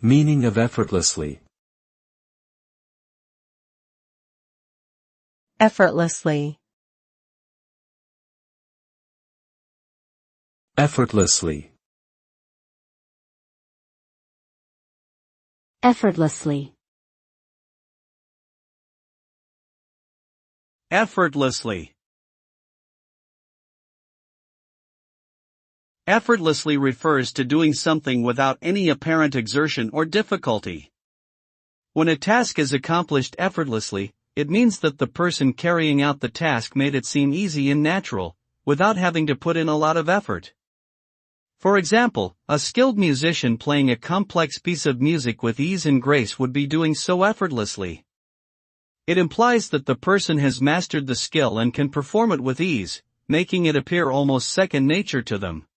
Meaning of effortlessly. Effortlessly. Effortlessly. Effortlessly. Effortlessly. Effortlessly refers to doing something without any apparent exertion or difficulty. When a task is accomplished effortlessly, it means that the person carrying out the task made it seem easy and natural, without having to put in a lot of effort. For example, a skilled musician playing a complex piece of music with ease and grace would be doing so effortlessly. It implies that the person has mastered the skill and can perform it with ease, making it appear almost second nature to them.